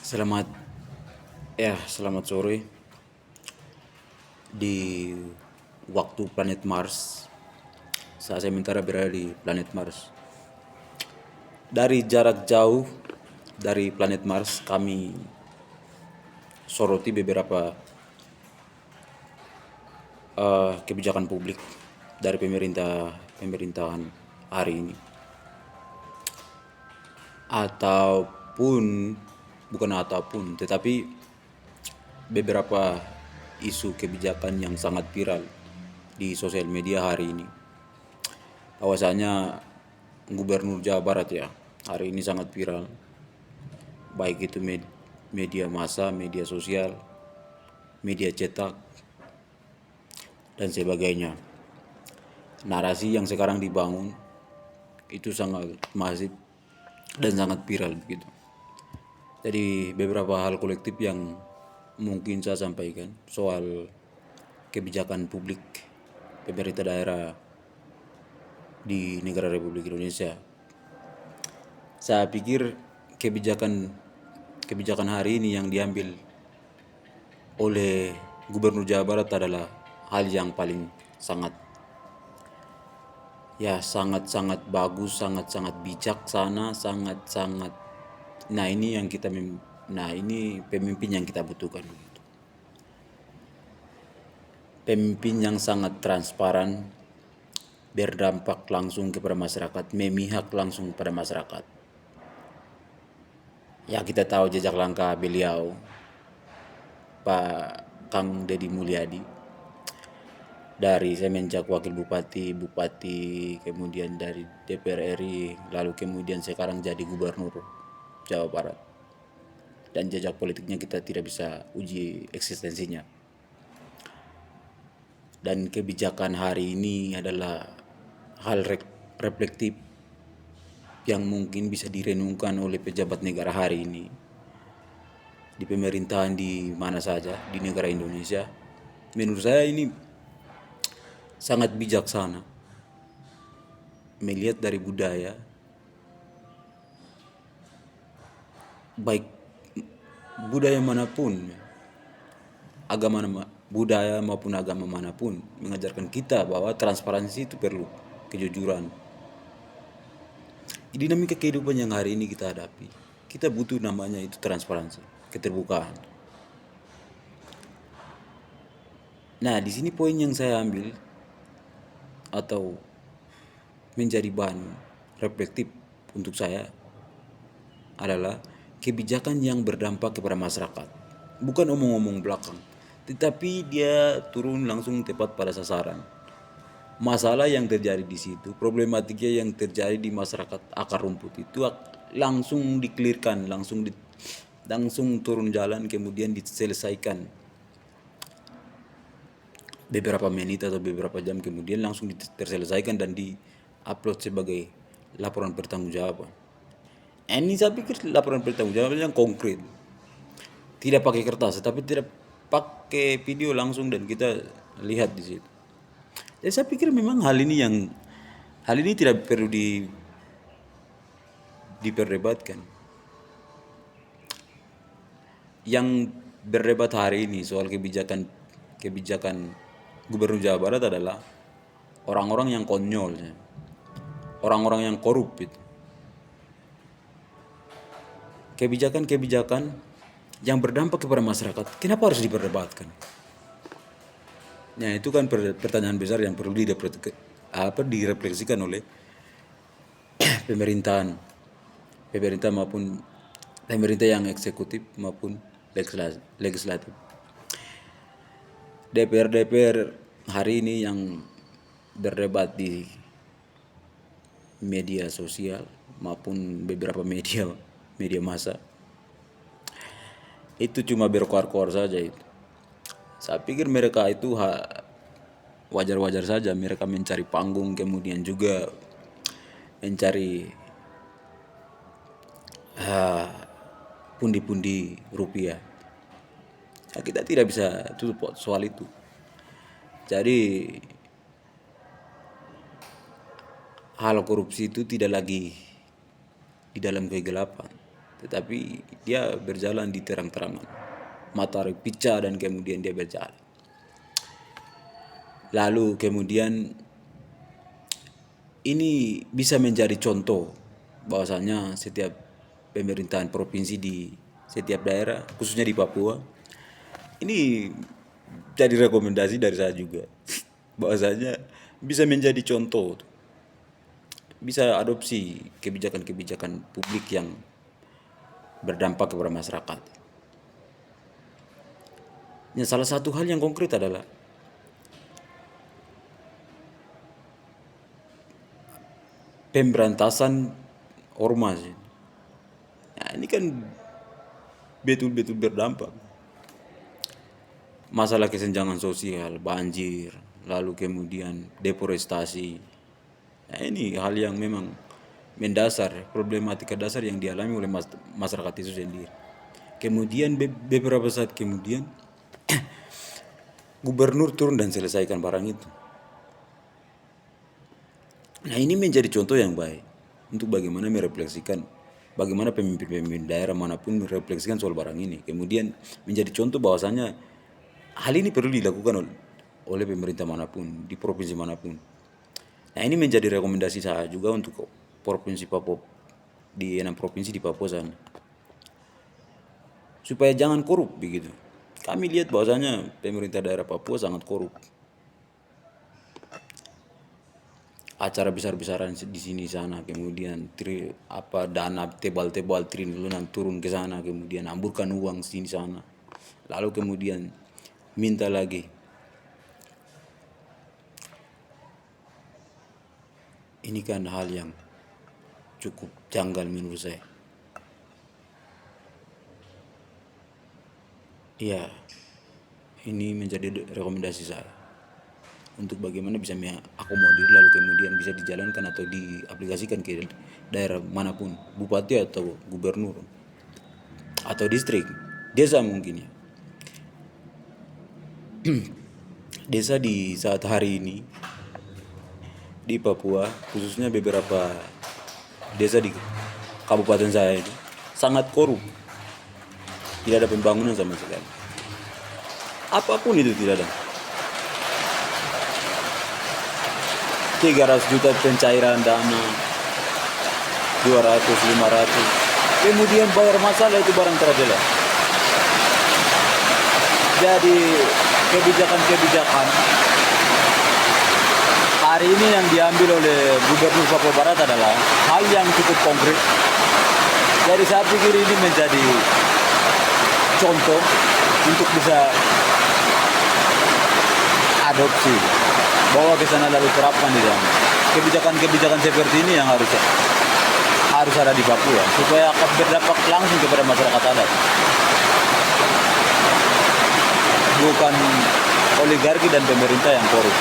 Selamat selamat sore di waktu planet Mars. Saya sementara berada di planet Mars. Dari jarak jauh dari planet Mars, kami soroti beberapa kebijakan publik dari pemerintahan hari ini, ataupun bukan ataupun, tetapi beberapa isu kebijakan yang sangat viral di sosial media hari ini. Bahwasanya Gubernur Jawa Barat hari ini sangat viral, baik itu media massa, media sosial, media cetak, dan sebagainya. Narasi yang sekarang dibangun itu sangat masif dan sangat viral begitu. Jadi beberapa hal kolektif yang mungkin saya sampaikan soal kebijakan publik pemerintah daerah di negara Republik Indonesia. Saya pikir kebijakan hari ini yang diambil oleh Gubernur Jawa Barat adalah hal yang paling sangat sangat bagus, sangat bijaksana, sangat ini pemimpin yang kita butuhkan. Pemimpin yang sangat transparan, berdampak langsung kepada masyarakat, memihak langsung pada masyarakat. Ya, kita tahu jejak langkah beliau, Pak Kang Deddy Mulyadi, dari semenjak wakil bupati, kemudian dari DPR RI, lalu kemudian sekarang jadi gubernur Jawa Barat. Dan jejak politiknya kita tidak bisa uji eksistensinya. Dan kebijakan hari ini adalah hal reflektif yang mungkin bisa direnungkan oleh pejabat negara hari ini, di pemerintahan di mana saja di negara Indonesia. Menurut saya ini sangat bijaksana melihat dari budaya, baik budaya manapun, budaya maupun agama manapun mengajarkan kita bahwa transparansi itu perlu, kejujuran. Di dinamika kehidupan yang hari ini kita hadapi, kita butuh namanya itu transparansi, keterbukaan. Nah, di sini poin yang saya ambil atau menjadi bahan reflektif untuk saya adalah kebijakan yang berdampak kepada masyarakat. Bukan omong-omong belakang, tetapi dia turun langsung tepat pada sasaran. Masalah yang terjadi di situ, problematika yang terjadi di masyarakat akar rumput itu langsung dikelirkan, langsung turun jalan, kemudian diselesaikan. Beberapa menit atau beberapa jam kemudian langsung terselesaikan dan di-upload sebagai laporan pertanggungjawaban. Ini saya pikir laporan pertanggungjawaban yang konkret, tidak pakai kertas, tapi tidak pakai video langsung dan kita lihat di situ. Jadi saya pikir memang hal ini tidak perlu diperdebatkan. Yang berdebat hari ini soal kebijakan Gubernur Jawa Barat adalah orang-orang yang konyol, orang-orang yang korup itu. Kebijakan-kebijakan yang berdampak kepada masyarakat, kenapa harus diperdebatkan? Nah, itu kan pertanyaan besar yang perlu direfleksikan oleh pemerintah maupun pemerintah yang eksekutif maupun legislatif. DPR hari ini yang berdebat di media sosial maupun beberapa media massa itu cuma berkoar-koar saja itu. Saya pikir mereka itu wajar-wajar saja mereka mencari panggung, kemudian juga mencari pundi-pundi rupiah. Ya, kita tidak bisa tutup soal itu. Jadi hal korupsi itu tidak lagi di dalam kegelapan, tetapi dia berjalan di terang-terangan, matahari pecah dan kemudian dia berjalan. Lalu kemudian ini bisa menjadi contoh bahwasanya setiap pemerintahan provinsi di setiap daerah, khususnya di Papua, ini jadi rekomendasi dari saya juga bahwasanya bisa menjadi contoh, bisa adopsi kebijakan-kebijakan publik yang berdampak kepada masyarakat. Ya, salah satu hal yang konkret adalah pemberantasan ormas. Nah, ini kan betul-betul berdampak. Masalah kesenjangan sosial, banjir, lalu kemudian deforestasi. Nah, ini hal yang memang mendasar, problematika dasar yang dialami oleh masyarakat itu sendiri. Kemudian beberapa saat kemudian gubernur turun dan selesaikan barang itu. Nah, ini menjadi contoh yang baik untuk bagaimana merefleksikan, bagaimana pemimpin-pemimpin daerah manapun merefleksikan soal barang ini. Kemudian menjadi contoh bahwasanya hal ini perlu dilakukan oleh pemerintah manapun, di provinsi manapun. Nah, ini menjadi rekomendasi saya juga untuk provinsi Papua, di 6 provinsi di Papua sana, supaya jangan korup begitu. Kami lihat bahwasanya pemerintah daerah Papua sangat korup. Acara besar-besaran di sini sana, kemudian dana tebal-tebal triliunan turun ke sana, kemudian hamburkan uang sini sana, lalu kemudian minta lagi. Ini kan hal yang cukup janggal menurut saya. Iya, ini menjadi rekomendasi saya untuk bagaimana bisa mengakomodir lalu kemudian bisa dijalankan atau diaplikasikan ke daerah manapun, bupati atau gubernur atau distrik, desa mungkin ya. Desa di saat hari ini di Papua, khususnya beberapa desa di kabupaten saya ini sangat korup. Tidak ada pembangunan sama sekali. Apapun itu tidak ada. 300 juta pencairan dana, 200, 500. Kemudian bayar masalah itu barang terjelas. Jadi kebijakan-kebijakan hari ini yang diambil oleh Gubernur Papua Barat adalah hal yang cukup konkret. Jadi saya pikir ini menjadi contoh untuk bisa adopsi, bawa ke sana lalu terapkan di sana. Kebijakan-kebijakan seperti ini yang harus ada di Papua supaya akan berdampak langsung kepada masyarakat adat. Bukan oligarki dan pemerintah yang korup.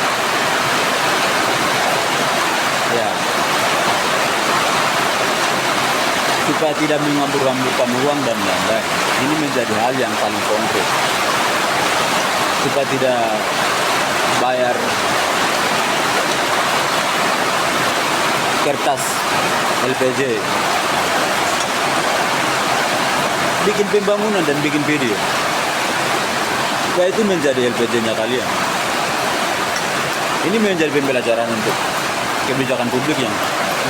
Ya. Supaya tidak mengambil-ambilkan uang dan lain-lain. Ini menjadi hal yang paling konkret. Supaya tidak bayar kertas LPG, bikin pembangunan dan bikin video, supaya itu menjadi LPG-nya kalian. Ini menjadi pembelajaran untuk kebijakan publik yang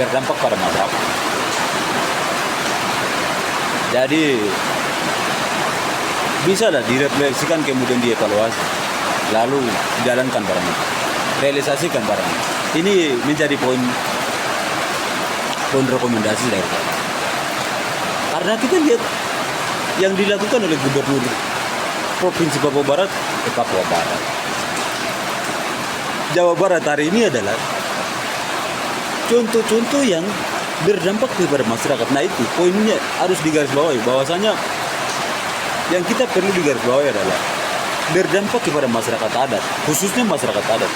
berdampak pada masyarakat. Jadi bisa lah direfleksikan kemudian dievaluasi, lalu jalankan barang itu, realisasikan barang itu. Ini menjadi poin rekomendasi dari saya. Karena kita lihat yang dilakukan oleh Gubernur Provinsi Papua Barat, Papua Barat, Jawa Barat hari ini adalah contoh-contoh yang berdampak kepada masyarakat. Nah, itu poinnya harus digarisbawahi, bahwasanya yang kita perlu digarisbawahi adalah berdampak kepada masyarakat adat, khususnya masyarakat adat.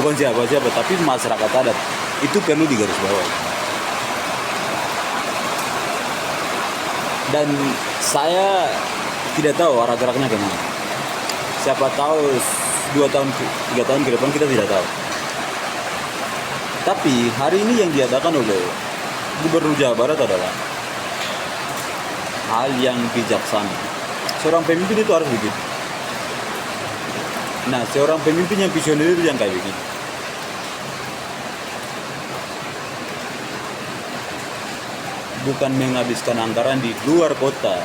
Bukan siapa-siapa, tapi masyarakat adat. Itu perlu digarisbawahi. Dan saya tidak tahu arah geraknya kemana. Siapa tahu 2 tahun, 3 tahun ke depan kita tidak tahu. Tapi hari ini yang diadakan oleh Gubernur Jawa Barat adalah hal yang bijaksana. Seorang pemimpin itu harus begitu. Nah, seorang pemimpin yang visioner itu yang kayak begini. Bukan menghabiskan anggaran di luar kota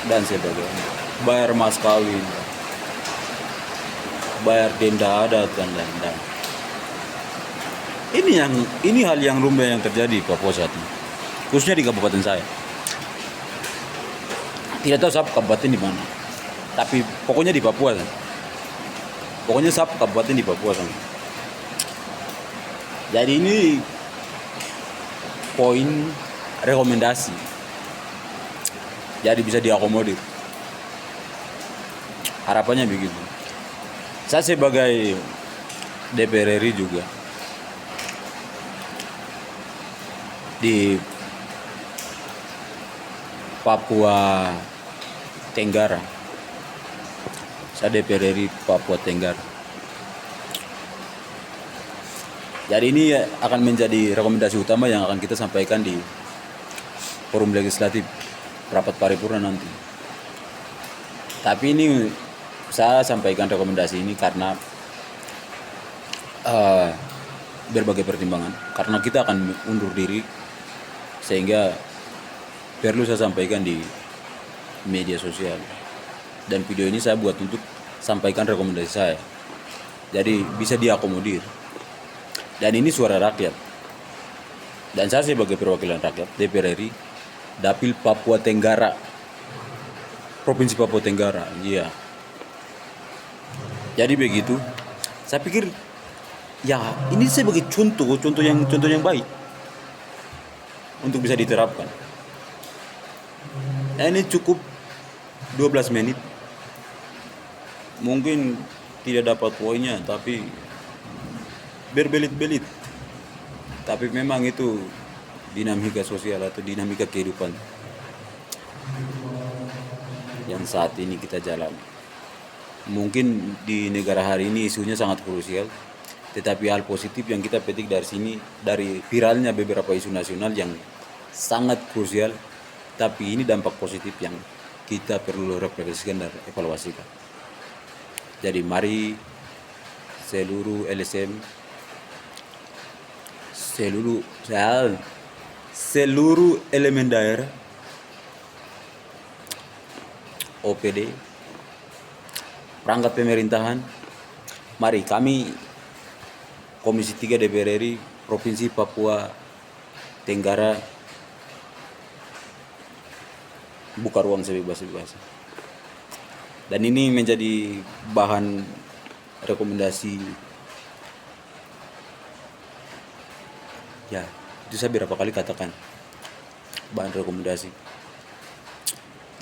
dan sebagainya, bayar mas kawin, bayar denda adat dan lain-lain. Ini hal yang lumrah yang terjadi di Papua saat ini, khususnya di kabupaten saya. Tidak tahu satu kabupaten di mana, tapi pokoknya di Papua kan. Pokoknya satu kabupaten di Papua kan. Jadi ini poin rekomendasi. Jadi bisa diakomodir. Harapannya begitu. Saya sebagai DPR RI juga di Papua Tenggara. Saya DPR RI Papua Tenggara. Jadi ini akan menjadi rekomendasi utama yang akan kita sampaikan di forum legislatif rapat paripurna nanti. Tapi ini saya sampaikan rekomendasi ini karena berbagai pertimbangan. Karena kita akan undur diri, sehingga perlu saya sampaikan di media sosial. Dan video ini saya buat untuk sampaikan rekomendasi saya. Jadi bisa diakomodir. Dan ini suara rakyat. Dan saya sebagai perwakilan rakyat DPR RI Dapil Papua Tenggara, Provinsi Papua Tenggara. Iya. Jadi begitu. Saya pikir ya ini sebagai contoh yang baik untuk bisa diterapkan. Nah, ini cukup 12 menit. Mungkin tidak dapat poinnya, tapi berbelit-belit. Tapi memang itu dinamika sosial atau dinamika kehidupan yang saat ini kita jalani. Mungkin di negara hari ini isunya sangat krusial, tetapi hal positif yang kita petik dari sini, dari viralnya beberapa isu nasional yang sangat krusial, tapi ini dampak positif yang kita perlu refleksikan dan evaluasikan. Jadi mari seluruh LSM, seluruh elemen daerah, OPD, perangkat pemerintahan, mari kami Komisi 3 DPR RI Provinsi Papua Tenggara buka ruang sebebas-bebasnya. Dan ini menjadi bahan rekomendasi. Ya, itu saya berapa kali katakan bahan rekomendasi.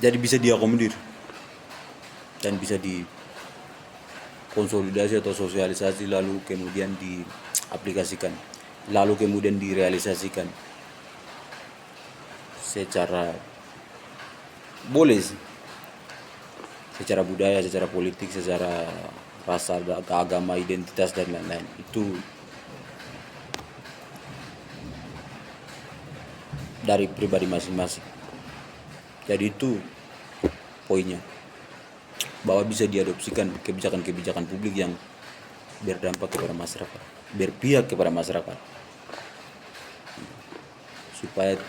Jadi bisa diakomodir dan bisa dikonsolidasi atau sosialisasi, lalu kemudian diaplikasikan, lalu kemudian direalisasikan secara boleh sih, secara budaya, secara politik, secara rasa, agama, identitas dan lain-lain. Itu dari pribadi masing-masing. Jadi itu poinnya, bahwa bisa diadopsikan kebijakan-kebijakan publik yang berdampak kepada masyarakat, berpihak kepada masyarakat, supaya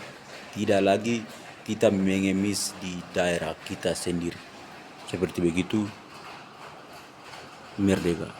tidak lagi kita mengemis di daerah kita sendiri. Seperti begitu, merdeka.